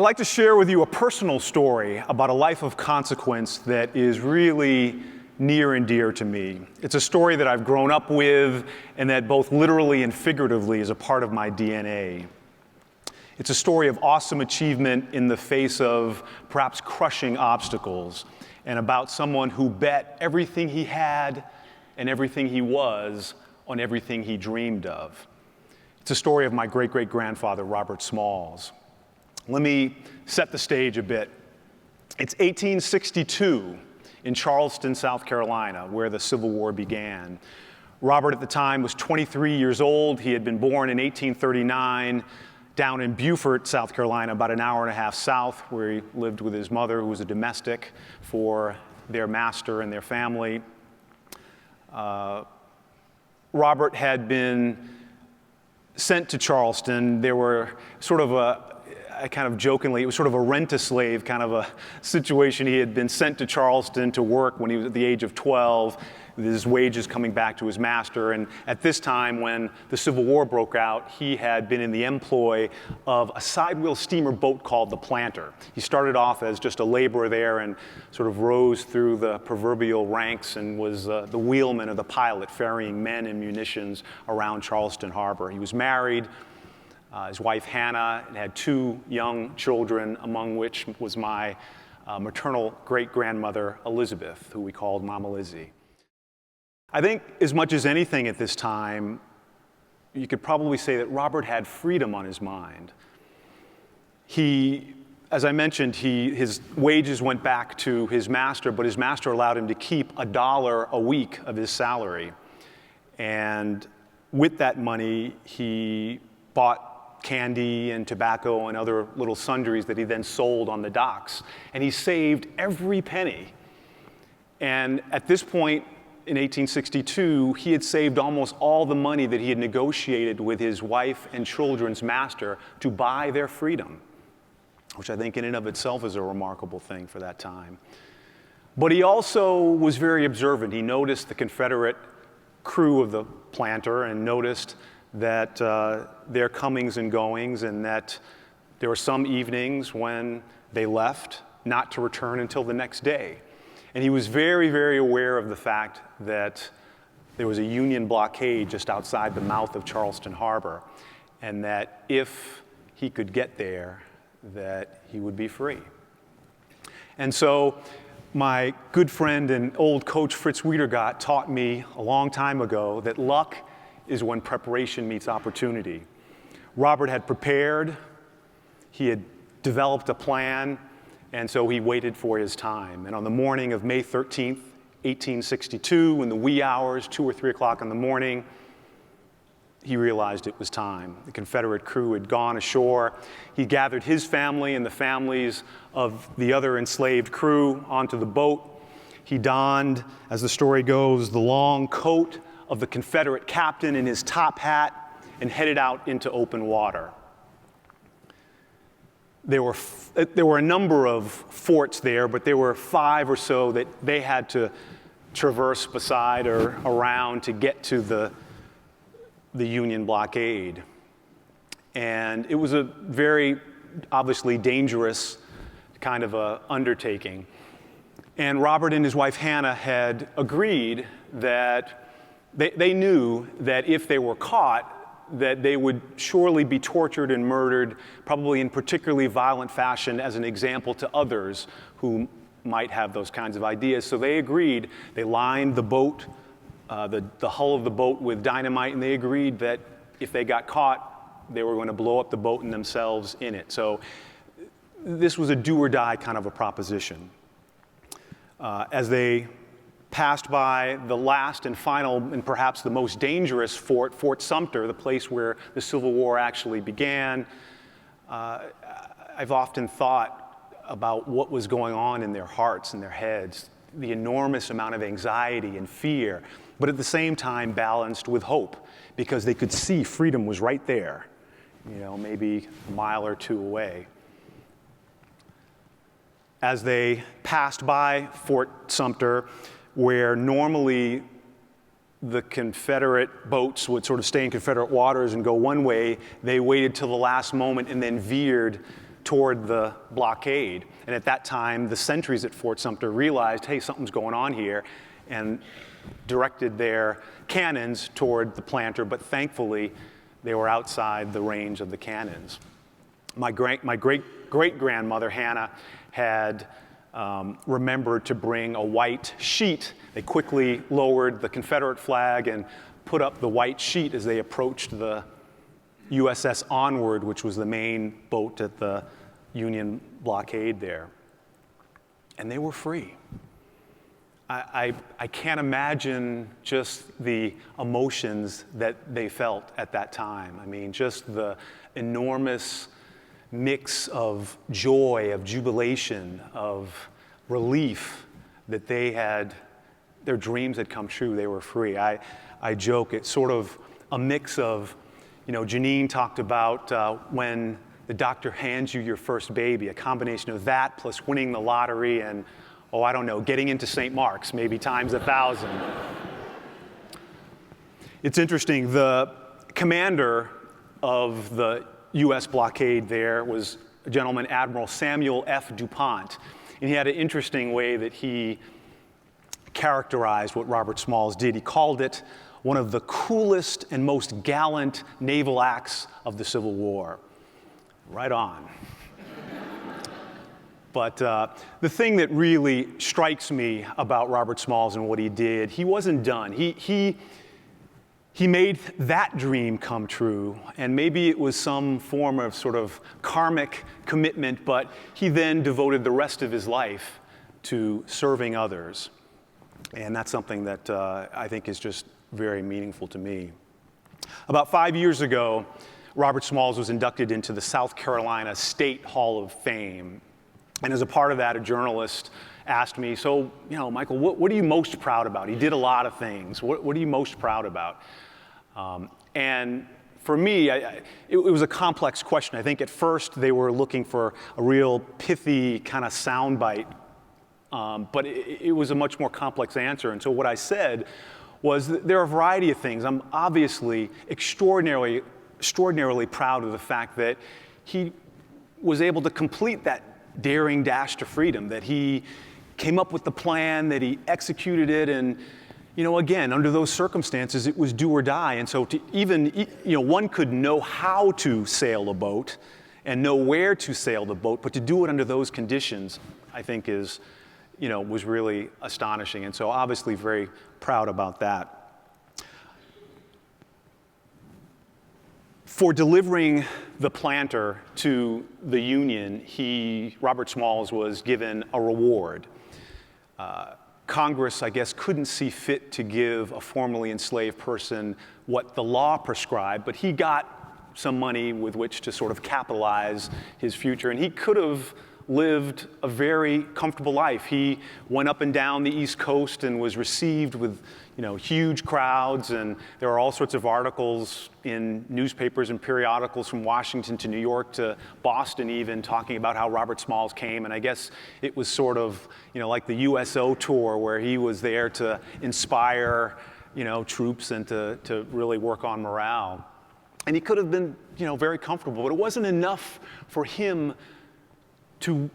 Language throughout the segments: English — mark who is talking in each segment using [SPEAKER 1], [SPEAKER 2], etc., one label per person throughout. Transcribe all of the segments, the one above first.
[SPEAKER 1] like to share with you a personal story about a life of consequence that is really near and dear to me. It's a story that I've grown up with and that both literally and figuratively is a part of my DNA. It's a story of awesome achievement in the face of perhaps crushing obstacles, and about someone who bet everything he had and everything he was on everything he dreamed of. It's a story of my great-great-grandfather, Robert Smalls. Let me set the stage a bit. It's 1862 in Charleston, South Carolina, where the Civil War began. Robert at the time was 23 years old. He had been born in 1839 down in Beaufort, South Carolina, about an hour and a half south, where he lived with his mother, who was a domestic for their master and their family. Robert had been sent to Charleston. There were sort of I kind of jokingly, it was sort of a rent-a-slave kind of a situation. He had been sent to Charleston to work when he was at the age of 12, with his wages coming back to his master. And at this time, when the Civil War broke out, he had been in the employ of a sidewheel steamer boat called the Planter. He started off as just a laborer there and sort of rose through the proverbial ranks and was the wheelman or the pilot ferrying men and munitions around Charleston Harbor. He was married. His wife Hannah had two young children, among which was my maternal great-grandmother Elizabeth, who we called Mama Lizzie. I think as much as anything at this time, you could probably say that Robert had freedom on his mind. As I mentioned, his wages went back to his master, but his master allowed him to keep $1 a week of his salary. And with that money, he bought candy and tobacco and other little sundries that he then sold on the docks. And he saved every penny. And at this point, in 1862, he had saved almost all the money that he had negotiated with his wife and children's master to buy their freedom, which I think in and of itself is a remarkable thing for that time. But he also was very observant. He noticed the Confederate crew of the Planter and noticed that their comings and goings, and that there were some evenings when they left not to return until the next day. And he was very, very aware of the fact that there was a Union blockade just outside the mouth of Charleston Harbor, and that if he could get there, that he would be free. And so my good friend and old coach Fritz Wiedergott taught me a long time ago that luck is when preparation meets opportunity. Robert had prepared, he had developed a plan, and so he waited for his time. And on the morning of May 13th, 1862, in the wee hours, 2 or 3 o'clock in the morning, he realized it was time. The Confederate crew had gone ashore. He gathered his family and the families of the other enslaved crew onto the boat. He donned, as the story goes, the long coat of the Confederate captain in his top hat and headed out into open water. There were a number of forts there, but there were 5 or so that they had to traverse beside or around to get to the Union blockade. And it was a very obviously dangerous kind of a undertaking. And Robert and his wife Hannah had agreed that they knew that if they were caught, that they would surely be tortured and murdered, probably in particularly violent fashion, as an example to others who might have those kinds of ideas. So they agreed. They lined the boat, the hull of the boat with dynamite, and they agreed that if they got caught, they were going to blow up the boat and themselves in it. So this was a do-or-die kind of a proposition. As they passed by the last and final and perhaps the most dangerous fort, Fort Sumter, the place where the Civil War actually began, I've often thought about what was going on in their hearts and their heads, the enormous amount of anxiety and fear, but at the same time balanced with hope, because they could see freedom was right there, maybe a mile or 2 away. As they passed by Fort Sumter, where normally the Confederate boats would sort of stay in Confederate waters and go one way, they waited till the last moment and then veered toward the blockade. And at that time, the sentries at Fort Sumter realized, hey, something's going on here, and directed their cannons toward the planter, but thankfully, they were outside the range of the cannons. My great-great-grandmother, Hannah, had remembered to bring a white sheet. They quickly lowered the Confederate flag and put up the white sheet as they approached the USS Onward, which was the main boat at the Union blockade there. And they were free. I can't imagine just the emotions that they felt at that time. I mean, just the enormous mix of joy, of jubilation, of relief that they had, their dreams had come true, they were free. I joke, it's sort of a mix of, Janine talked about when the doctor hands you your first baby, a combination of that plus winning the lottery and, I don't know, getting into St. Mark's, maybe times 1,000. It's interesting, the commander of the U.S. blockade there was a gentleman, Admiral Samuel F. DuPont, and he had an interesting way that he characterized what Robert Smalls did. He called it one of the coolest and most gallant naval acts of the Civil War. Right on. But the thing that really strikes me about Robert Smalls and what he did, he wasn't done. He made that dream come true, and maybe it was some form of sort of karmic commitment, but he then devoted the rest of his life to serving others. And that's something that I think is just very meaningful to me. About 5 years ago, Robert Smalls was inducted into the South Carolina State Hall of Fame. And as a part of that, a journalist asked me, so, Michael, what are you most proud about? He did a lot of things. What are you most proud about? And for me, it was a complex question. I think at first they were looking for a real pithy kind of soundbite, but it was a much more complex answer. And so what I said was that there are a variety of things. I'm obviously extraordinarily proud of the fact that he was able to complete that daring dash to freedom, that he came up with the plan, that he executed it, and again, under those circumstances, it was do or die. And so to even, one could know how to sail a boat and know where to sail the boat, but to do it under those conditions, I think is, was really astonishing. And so obviously very proud about that. For delivering the planter to the Union, Robert Smalls was given a reward. Congress, I guess, couldn't see fit to give a formerly enslaved person what the law prescribed, but he got some money with which to sort of capitalize his future, and he could have lived a very comfortable life. He went up and down the East Coast and was received with, huge crowds, and there are all sorts of articles in newspapers and periodicals from Washington to New York to Boston even, talking about how Robert Smalls came, and I guess it was sort of, like the USO tour where he was there to inspire, troops and to really work on morale. And he could have been, very comfortable, but it wasn't enough for him to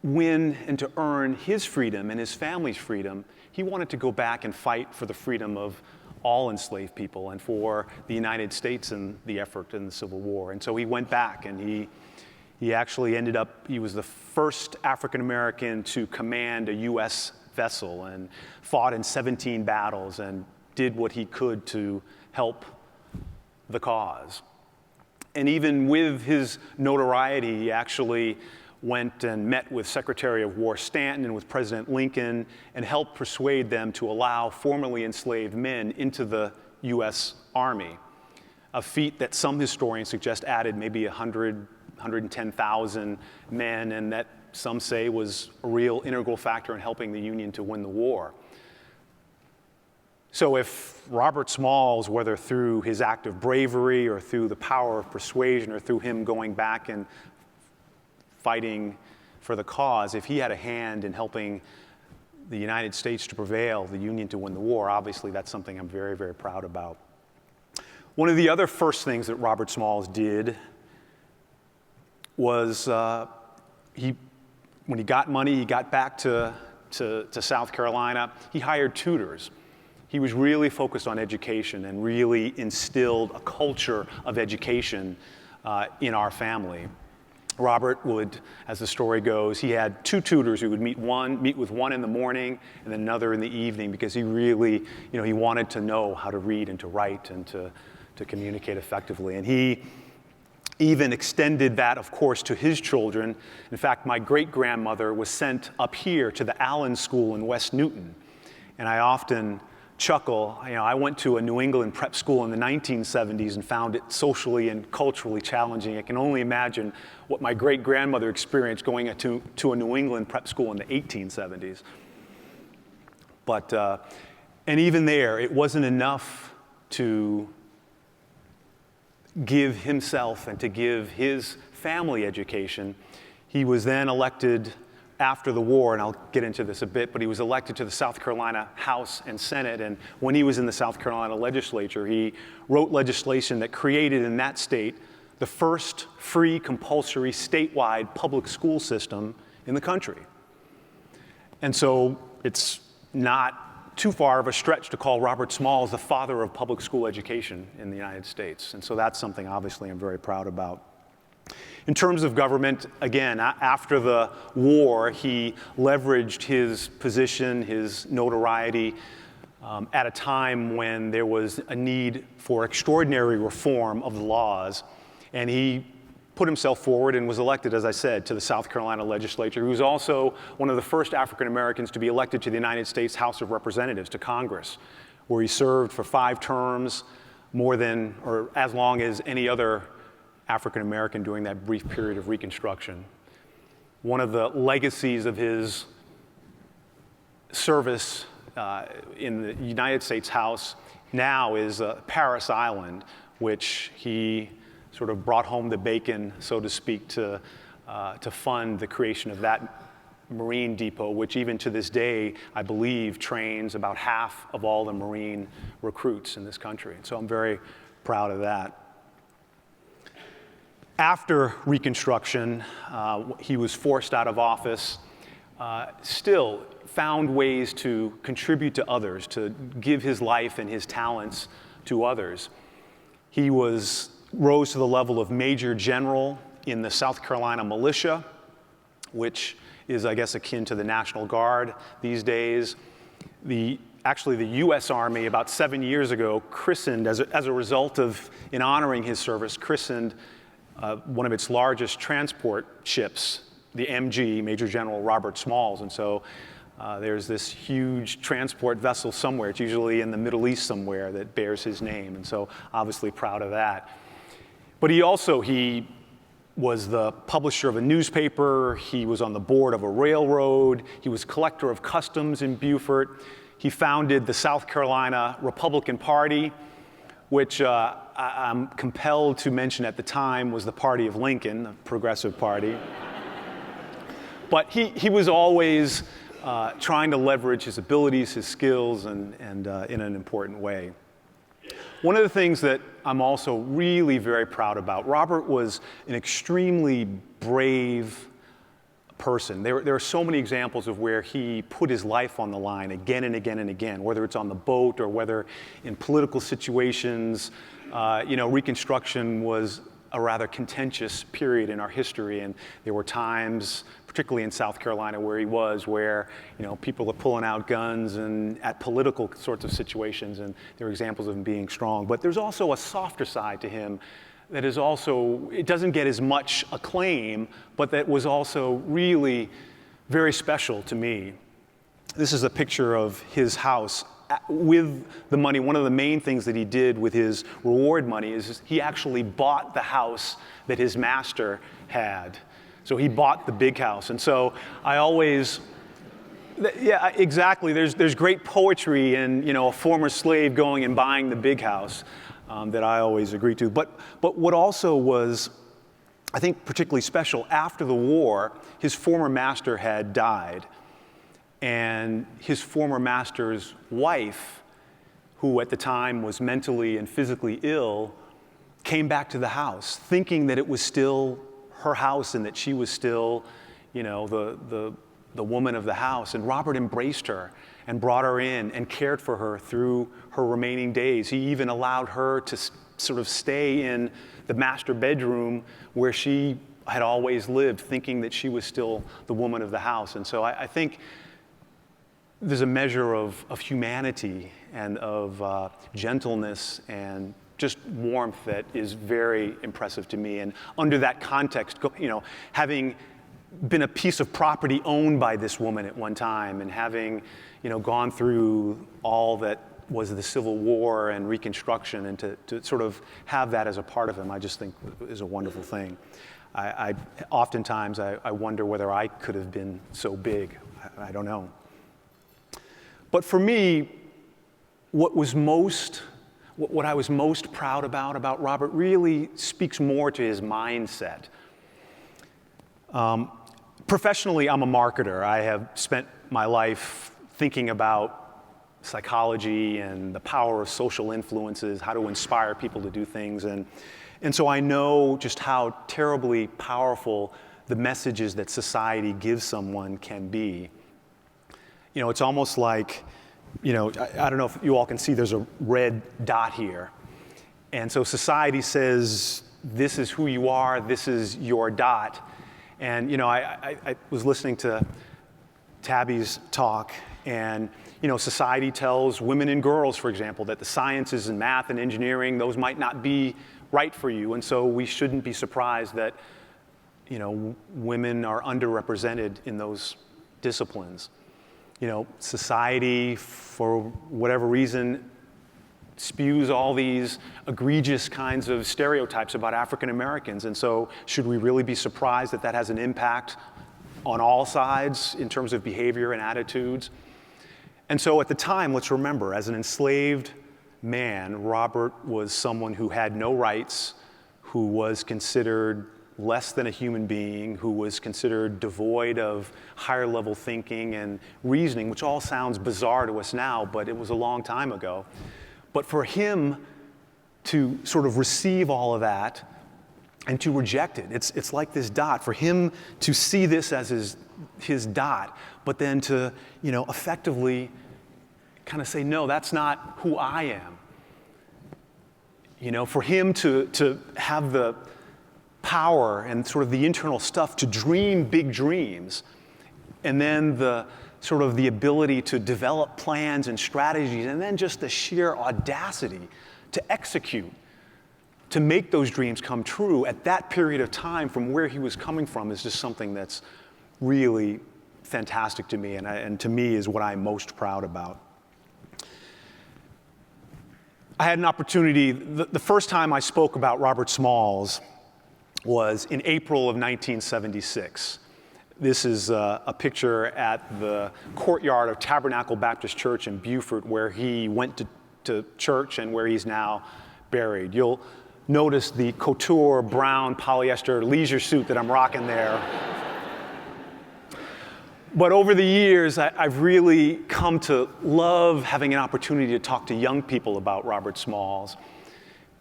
[SPEAKER 1] win and to earn his freedom and his family's freedom. He wanted to go back and fight for the freedom of all enslaved people and for the United States and the effort in the Civil War. And so he went back, and he actually he was the first African American to command a U.S. vessel and fought in 17 battles and did what he could to help the cause. And even with his notoriety, he actually went and met with Secretary of War Stanton and with President Lincoln and helped persuade them to allow formerly enslaved men into the U.S. Army, a feat that some historians suggest added maybe 110,000 men, and that some say was a real integral factor in helping the Union to win the war. So if Robert Smalls, whether through his act of bravery or through the power of persuasion or through him going back and fighting for the cause, if he had a hand in helping the United States to prevail, the Union to win the war, obviously that's something I'm very, very proud about. One of the other first things that Robert Smalls did was when he got money, he got back to South Carolina, he hired tutors. He was really focused on education and really instilled a culture of education in our family. Robert would, as the story goes, he had two tutors who would meet with one in the morning and then another in the evening, because he really, he wanted to know how to read and to write and to communicate effectively. And he even extended that, of course, to his children. In fact, my great-grandmother was sent up here to the Allen School in West Newton. And I often chuckle, I went to a New England prep school in the 1970s and found it socially and culturally challenging. I can only imagine what my great-grandmother experienced going to a New England prep school in the 1870s. But, and even there, it wasn't enough to give himself and to give his family education. He was then elected after the war, and I'll get into this a bit, but he was elected to the South Carolina House and Senate, and when he was in the South Carolina legislature, he wrote legislation that created in that state the first free, compulsory, statewide public school system in the country. And so it's not too far of a stretch to call Robert Smalls the father of public school education in the United States, and so that's something obviously I'm very proud about. In terms of government, again, after the war, he leveraged his position, his notoriety, at a time when there was a need for extraordinary reform of the laws. And he put himself forward and was elected, as I said, to the South Carolina legislature. He was also one of the first African Americans to be elected to the United States House of Representatives, to Congress, where he served for 5 terms, more than, or as long as any other African American during that brief period of Reconstruction. One of the legacies of his service in the United States House now is Paris Island, which he sort of brought home the bacon, so to speak, to fund the creation of that Marine depot, which even to this day, I believe, trains about half of all the Marine recruits in this country. So I'm very proud of that. After Reconstruction, he was forced out of office, still found ways to contribute to others, to give his life and his talents to others. He rose to the level of Major General in the South Carolina militia, which is, I guess, akin to the National Guard these days. Actually, the U.S. Army, about 7 years ago, christened, as a result of, in honoring his service, christened one of its largest transport ships, the MG, Major General Robert Smalls. And so there's this huge transport vessel somewhere, it's usually in the Middle East somewhere, that bears his name. And so obviously proud of that. But he was the publisher of a newspaper, he was on the board of a railroad, he was collector of customs in Beaufort. He founded the South Carolina Republican Party, which I'm compelled to mention at the time was the party of Lincoln, the Progressive Party. But he was always trying to leverage his abilities, his skills, and in an important way. One of the things that I'm also really very proud about, Robert was an extremely brave person. There are so many examples of where he put his life on the line again and again and again, whether it's on the boat or whether in political situations. Reconstruction was a rather contentious period in our history, and there were times, particularly in South Carolina where people were pulling out guns and at political sorts of situations, and there are examples of him being strong. But there's also a softer side to him that is also, it doesn't get as much acclaim, but that was also really very special to me. This is a picture of his house with the money. One of the main things that he did with his reward money is he actually bought the house that his master had. So he bought the big house. And so I always, yeah, exactly. There's great poetry in, a former slave going and buying the big house. That I always agree to. But what also was, I think, particularly special, after the war, his former master had died. And his former master's wife, who at the time was mentally and physically ill, came back to the house, thinking that it was still her house and that she was still, the woman of the house. And Robert embraced her and brought her in and cared for her through her remaining days. He even allowed her to sort of stay in the master bedroom where she had always lived, thinking that she was still the woman of the house. And so I think there's a measure of humanity and of gentleness and just warmth that is very impressive to me. And under that context, having been a piece of property owned by this woman at one time, and having, gone through all that was the Civil War and Reconstruction, and to sort of have that as a part of him, I just think is a wonderful thing. Oftentimes I wonder whether I could have been so big. I don't know. But for me, what I was most proud about Robert really speaks more to his mindset. Professionally, I'm a marketer. I have spent my life thinking about psychology and the power of social influences, how to inspire people to do things. And so I know just how terribly powerful the messages that society gives someone can be. It's almost like, I don't know if you all can see there's a red dot here. And so society says, this is who you are, this is your dot. And, I was listening to Tabby's talk, and, society tells women and girls, for example, that the sciences and math and engineering, those might not be right for you. And so we shouldn't be surprised that, women are underrepresented in those disciplines. Society, for whatever reason, spews all these egregious kinds of stereotypes about African Americans. And so should we really be surprised that that has an impact on all sides in terms of behavior and attitudes? And so at the time, let's remember, as an enslaved man, Robert was someone who had no rights, who was considered less than a human being, who was considered devoid of higher level thinking and reasoning, which all sounds bizarre to us now, but it was a long time ago. But for him to sort of receive all of that and to reject it, it's like this dot. For him to see this as his dot, but then to, effectively kind of say, no, that's not who I am. For him to have the power and sort of the internal stuff to dream big dreams, and then the sort of the ability to develop plans and strategies, and then just the sheer audacity to execute, to make those dreams come true at that period of time from where he was coming from is just something that's really fantastic to me, and to me is what I'm most proud about. I had an opportunity, the first time I spoke about Robert Smalls was in April of 1976. This is a picture at the courtyard of Tabernacle Baptist Church in Beaufort, where he went to church and where he's now buried. You'll notice the couture brown polyester leisure suit that I'm rocking there. But over the years, I've really come to love having an opportunity to talk to young people about Robert Smalls,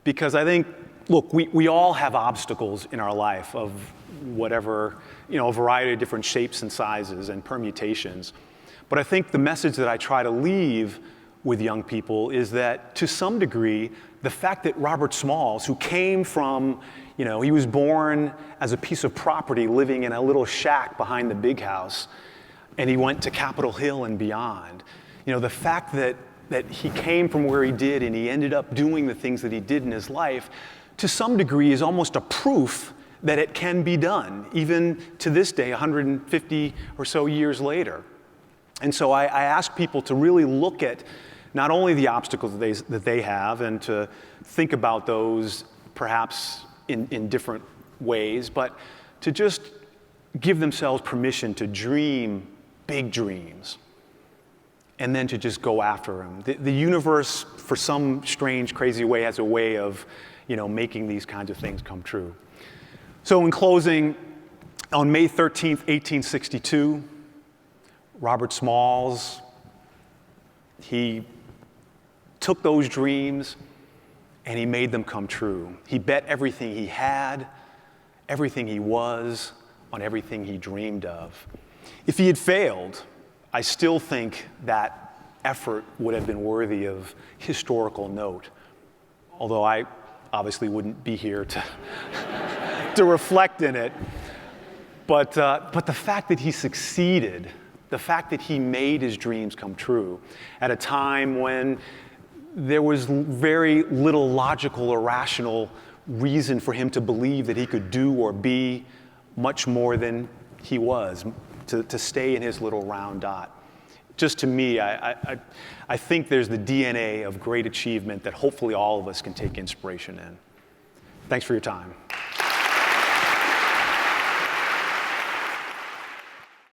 [SPEAKER 1] because I think, look, we all have obstacles in our life of whatever, a variety of different shapes and sizes and permutations. But I think the message that I try to leave with young people is that, to some degree, the fact that Robert Smalls, who came from, he was born as a piece of property living in a little shack behind the big house, and he went to Capitol Hill and beyond. The fact that he came from where he did and he ended up doing the things that he did in his life, to some degree is almost a proof that it can be done, even to this day, 150 or so years later. And so I ask people to really look at not only the obstacles that they have, and to think about those perhaps in different ways, but to just give themselves permission to dream big dreams, and then to just go after them. The universe, for some strange, crazy way, has a way of, making these kinds of things come true. So in closing, on May 13th, 1862, Robert Smalls, he took those dreams and he made them come true. He bet everything he had, everything he was, on everything he dreamed of. If he had failed, I still think that effort would have been worthy of historical note, although I obviously wouldn't be here to, to reflect in it. But the fact that he succeeded, the fact that he made his dreams come true at a time when there was very little logical or rational reason for him to believe that he could do or be much more than he was, to stay in his little round dot. Just to me, I think there's the DNA of great achievement that hopefully all of us can take inspiration in. Thanks for your time.